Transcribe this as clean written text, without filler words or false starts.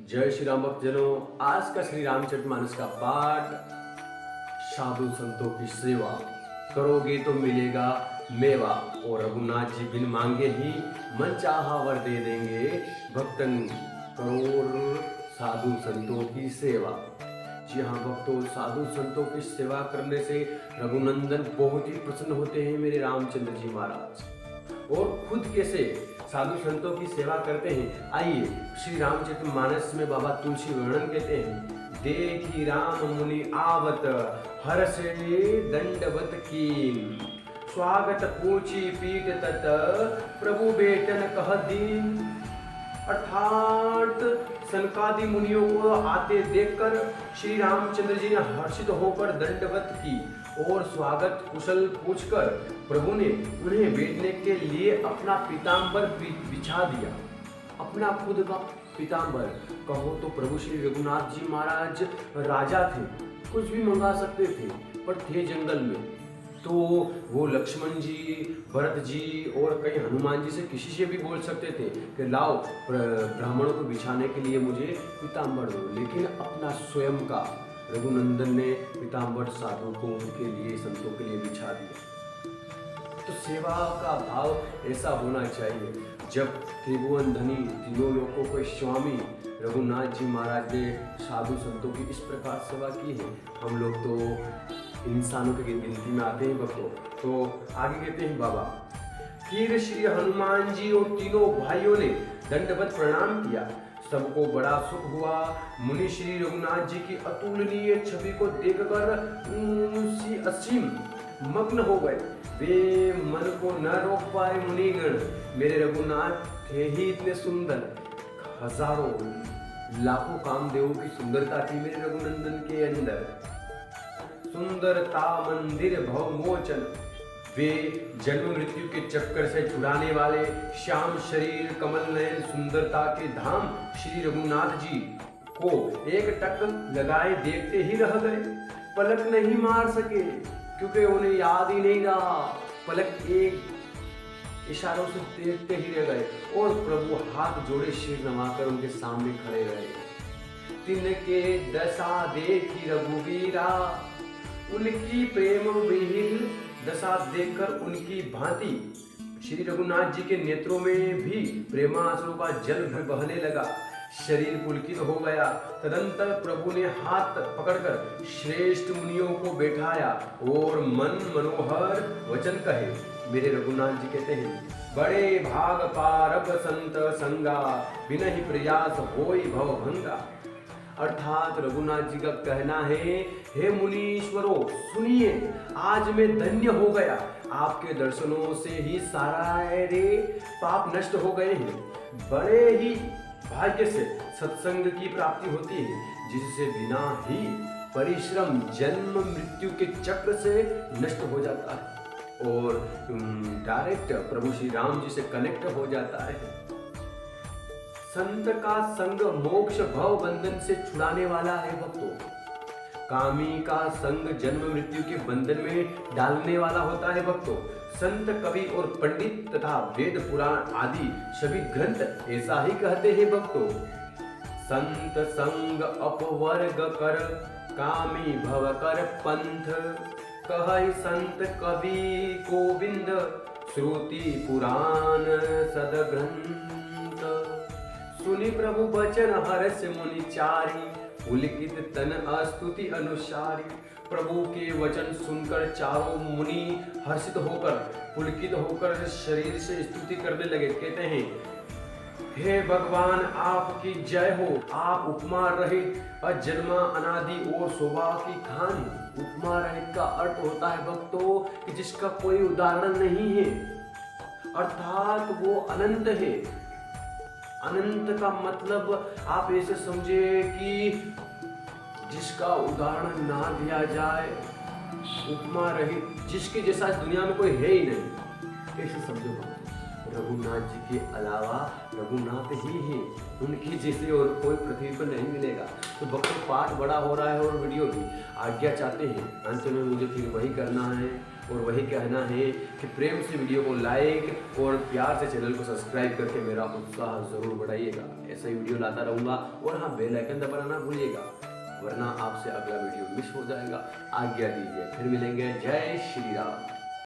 जय श्री राम भक्तजनों। आज का श्री रामचरितमानस का पाठ, साधु संतों की सेवा करोगे तो मिलेगा मेवा, और रघुनाथ जी बिन मांगे ही मन चाहा वर दे देंगे। भक्तन करोड़ साधु संतों की सेवा। जी हाँ भक्तों, साधु संतों की सेवा करने से रघुनंदन बहुत ही प्रसन्न होते हैं मेरे रामचंद्र जी महाराज। और खुद कैसे साधु संतों की सेवा करते हैं, आइए श्री रामचरितमानस में बाबा तुलसी वर्णन कहते हैं। देखी राम मुनि आवत हर्षे दंडवत कीन, स्वागत पूछी पीठ तत प्रभु बेटन कह दीन। अर्थात सनकादि मुनियों को आते देखकर श्री रामचंद्र जी ने हर्षित होकर दंडवत की और स्वागत कुशल पूछकर प्रभु ने उन्हें बैठने के लिए अपना पीताम्बर बिछा दिया। अपना खुद का पीताम्बर कहो तो प्रभु श्री रघुनाथ जी महाराज राजा थे, कुछ भी मंगा सकते थे, पर थे जंगल में। तो वो लक्ष्मण जी, भरत जी और कई हनुमान जी से किसी से भी बोल सकते थे कि लाओ ब्राह्मणों को बिछाने के लिए मुझे पीताम्बर दो, लेकिन अपना स्वयं का रघुनंदन ने पीताम्बर साधु को उनके लिए, संतों के लिए बिछा दिया। तो सेवा का भाव ऐसा होना चाहिए। जब त्रिभुवन धनी तीनों लोगों को स्वामी रघुनाथ जी महाराज ने साधु संतों की इस प्रकार सेवा की है, हम लोग तो इंसानों की गिनती में आते हैं भक्तों। तो आगे कहते हैं बाबा, फिर श्री हनुमान जी और तीनों भाइयों ने दंडवत प्रणाम किया। सबको बड़ा सुख हुआ। मुनि श्री रघुनाथ जी की अतुलनीय छवि को देखकर असीम मग्न हो गए। वे मन को न रोक पाए मुनिगण। मेरे रघुनाथ थे ही इतने सुंदर, हजारों लाखों कामदेवों की सुंदरता थी मेरे रघुनंदन के अंदर। सुंदरता मंदिर भवमोचन, वे जन्म मृत्यु के चक्कर से छुड़ाने वाले श्याम शरीर कमल नयन सुंदरता के धाम श्री रघुनाथ जी को एक टक लगाए देखते ही रह गए। पलक नहीं मार सके क्योंकि उन्हें याद ही नहीं रहा। पलक एक इशारों से देखते ही रह गए और प्रभु हाथ जोड़े सिर नवाकर उनके सामने खड़े रहे। तिनके दशा देखी रघुवीरा, उनकी प्रेम विहीन दशा देखकर उनकी भांति श्री रघुनाथ जी के नेत्रों में भी प्रेमाश्रु का जल बहने लगा। शरीर पुलकित हो गया। तदंतर प्रभु ने हाथ पकड़कर श्रेष्ठ मुनियों को बैठाया और मन मनोहर वचन कहे। मेरे रघुनाथ जी कहते हैं, बड़े भाग पारब संत संगा, बिनहि प्रयास होई भव भंगा। अर्थात रघुनाथ जी का कहना है, हे मुनीश्वरों सुनिए, आज मैं धन्य हो गया। आपके दर्शनों से ही सारे पाप नष्ट हो गए हैं। बड़े ही भाग्य से सत्संग की प्राप्ति होती है, जिससे बिना ही परिश्रम जन्म मृत्यु के चक्र से नष्ट हो जाता है और डायरेक्ट प्रभु श्री राम जी से कनेक्ट हो जाता है। संत का संग मोक्ष भव बंधन से छुड़ाने वाला है भक्तों। कामी का संग जन्म मृत्यु के बंधन में डालने वाला होता है भक्तों। संत कवि और पंडित तथा वेद पुराण आदि सभी ग्रंथ ऐसा ही कहते हैं भक्तों। संत संग अपवर्ग कर, कामी भव कर पंथ, कहै संत कवि गोविंद, श्रुति पुराण सदग्रंथ। सुनि प्रभु वचन हर्ष मुनि चारी, पुलकित तन अस्तुति अनुसारी। प्रभु के वचन सुनकर चारों मुनि हर्षित होकर, पुलकित होकर शरीर से स्तुति करने लगे। कहते हैं, हे भगवान आपकी जय हो। आप उपमा रहित, अजन्मा, अनादि और शोभा की खान। उपमा रहित का अर्थ होता है भक्तों कि जिसका कोई उदाहरण नहीं है, अर्थात वो अनंत है। अनंत का मतलब आप ऐसे समझे कि जिसका उदाहरण ना दिया जाए, उपमा रहित, जिसके जैसा दुनिया में कोई है ही नहीं, ऐसे समझो। रघुनाथ जी के अलावा रघुनाथ ही है, उनकी जैसे और कोई पृथ्वी पर नहीं मिलेगा। तो भक्तों पाठ बड़ा हो रहा है और वीडियो भी आज्ञा चाहते हैं, अंत में मुझे फिर वही करना है। और वही कहना है कि प्रेम से वीडियो को लाइक और प्यार से चैनल को सब्सक्राइब करके मेरा उत्साह ज़रूर बढ़ाइएगा। ऐसा ही वीडियो लाता रहूँगा। और हाँ, बेल आइकन दबाना ना भूलिएगा, वरना आपसे अगला वीडियो मिस हो जाएगा। आज्ञा दीजिए, फिर मिलेंगे। जय श्री राम।